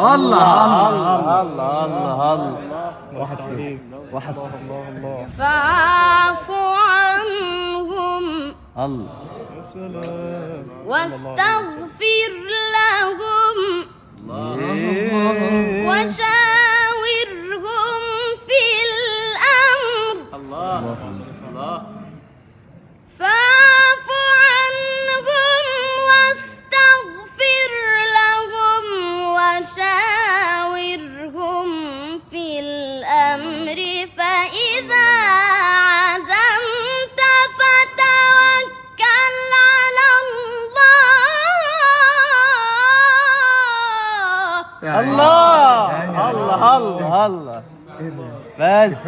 الله الله الله الله الله. واحد فاعف عنهم الله واستغفر لهم وشاورهم في الأمر. الله الله. فاعف عنهم واستغفر لهم وشاورهم في الأمر فإذا عزمت فتوكل على الله. الله الله الله الله. بس